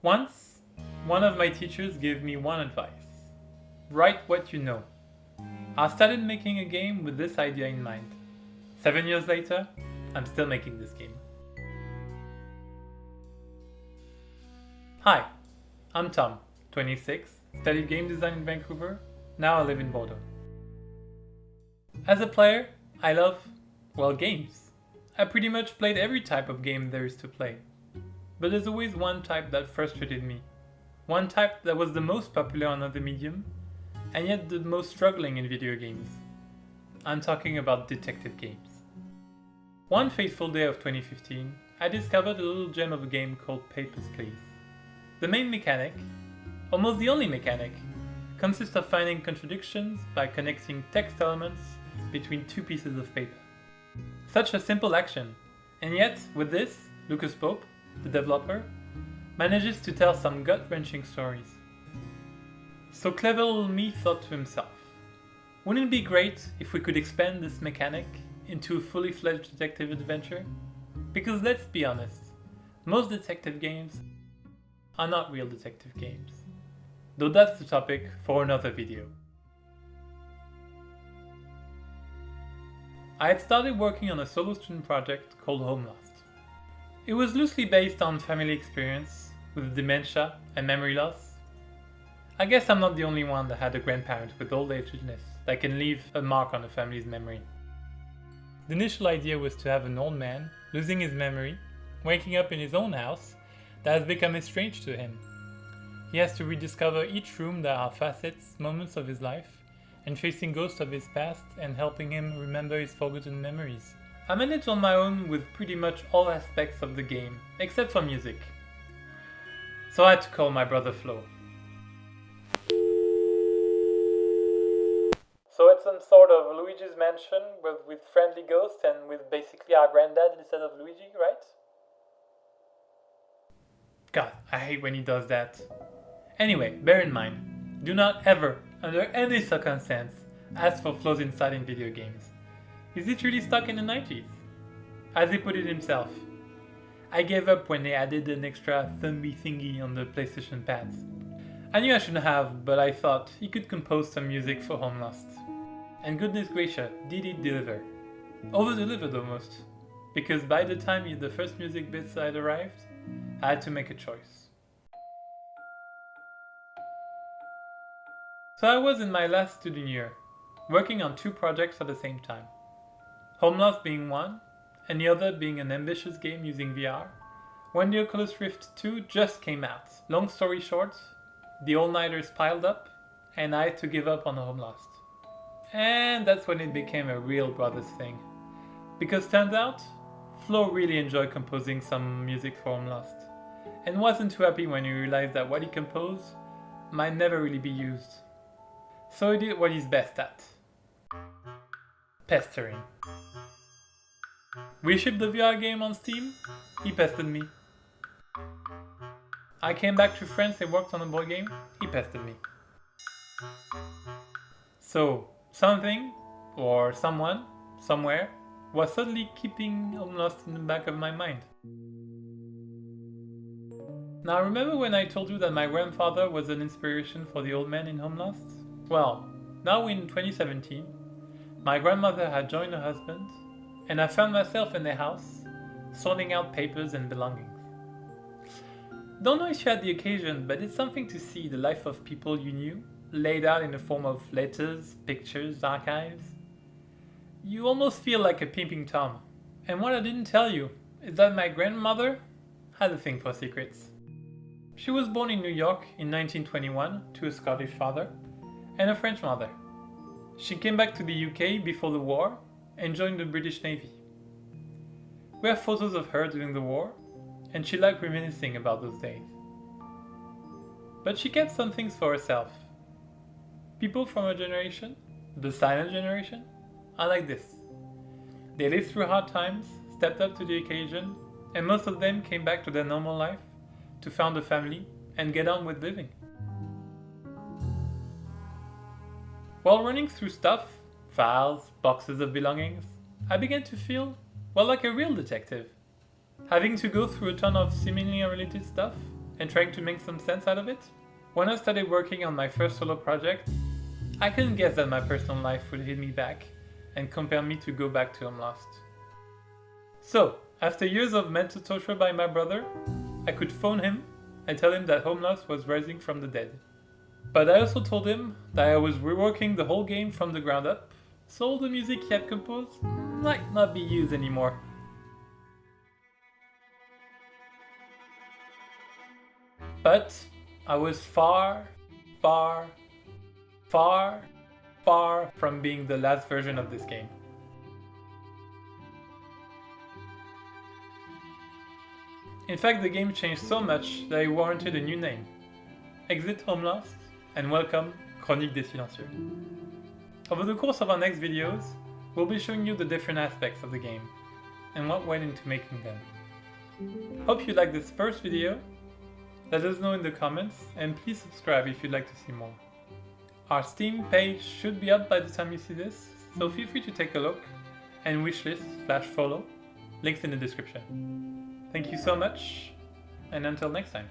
Once, one of my teachers gave me one advice. Write what you know. I started making a game with this idea in mind. 7 years later, I'm still making this game. Hi, I'm Tom, 26, studied game design in Vancouver, now I live in Bordeaux. As a player, I love, games. I pretty much played every type of game there is to play. But there's always one type that frustrated me. One type that was the most popular on other medium, and yet the most struggling in video games. I'm talking about detective games. One fateful day of 2015, I discovered a little gem of a game called Papers, Please. The main mechanic, almost the only mechanic, consists of finding contradictions by connecting text elements between two pieces of paper. Such a simple action, and yet, with this, Lucas Pope, the developer, manages to tell some gut-wrenching stories. So clever little me thought to himself, wouldn't it be great if we could expand this mechanic into a fully fledged detective adventure? Because let's be honest, most detective games are not real detective games. Though that's the topic for another video. I had started working on a solo student project called Home Lost. It was loosely based on family experience with dementia and memory loss. I guess I'm not the only one that had a grandparent with old age illness that can leave a mark on a family's memory. The initial idea was to have an old man losing his memory, waking up in his own house that has become estranged to him. He has to rediscover each room that are facets, moments of his life, and facing ghosts of his past and helping him remember his forgotten memories. I managed on my own with pretty much all aspects of the game, except for music. So I had to call my brother Flo. So it's some sort of Luigi's Mansion with friendly ghosts and with basically our granddad instead of Luigi, right? God, I hate when he does that. Anyway, bear in mind, do not ever, under any circumstance, ask for flows inside in video games. Is it really stuck in the 90s? As he put it himself, I gave up when they added an extra thumbie thingy on the PlayStation pads. I knew I shouldn't have, but I thought he could compose some music for Home Lost. And goodness gracious, did he deliver. Over-delivered almost. Because by the time the first music bits had arrived, I had to make a choice. So I was in my last student year, working on 2 projects at the same time. Home Lost being one, and the other being an ambitious game using VR, when the Oculus Rift 2 just came out. Long story short, the all-nighters piled up, and I had to give up on Home Lost. And that's when it became a real brothers thing. Because turns out, Flo really enjoyed composing some music for Home Lost, and wasn't too happy when he realized that what he composed might never really be used. So he did what he's best at. Pestering. We shipped the VR game on Steam, he pestered me. I came back to France and worked on a board game, he pestered me. So, something, or someone, somewhere, was suddenly keeping Home Lost in the back of my mind. Now remember when I told you that my grandfather was an inspiration for the old man in Home Lost? Well, now in 2017, my grandmother had joined her husband, and I found myself in their house, sorting out papers and belongings. Don't know if you had the occasion, but it's something to see the life of people you knew, laid out in the form of letters, pictures, archives. You almost feel like a peeping Tom. And what I didn't tell you is that my grandmother had a thing for secrets. She was born in New York in 1921 to a Scottish father and a French mother. She came back to the UK before the war and joined the British Navy. We have photos of her during the war, and she liked reminiscing about those days. But she kept some things for herself. People from her generation, the silent generation, are like this. They lived through hard times, stepped up to the occasion, and most of them came back to their normal life to found a family and get on with living. While running through stuff, files, boxes of belongings, I began to feel, like a real detective. Having to go through a ton of seemingly unrelated stuff and trying to make some sense out of it. When I started working on my first solo project, I couldn't guess that my personal life would hit me back and compel me to go back to Home Lost. So, after years of mental torture by my brother, I could phone him and tell him that Home Lost was rising from the dead. But I also told him that I was reworking the whole game from the ground up, so all the music he had composed might not be used anymore. But I was far from being the last version of this game. In fact, the game changed so much that it warranted a new name. Exit Home Lost and welcome Chronique des Silencieux. Over the course of our next videos, we'll be showing you the different aspects of the game and what went into making them. Hope you liked this first video. Let us know in the comments and please subscribe if you'd like to see more. Our Steam page should be up by the time you see this, so feel free to take a look and wishlist/follow, links in the description. Thank you so much, and until next time.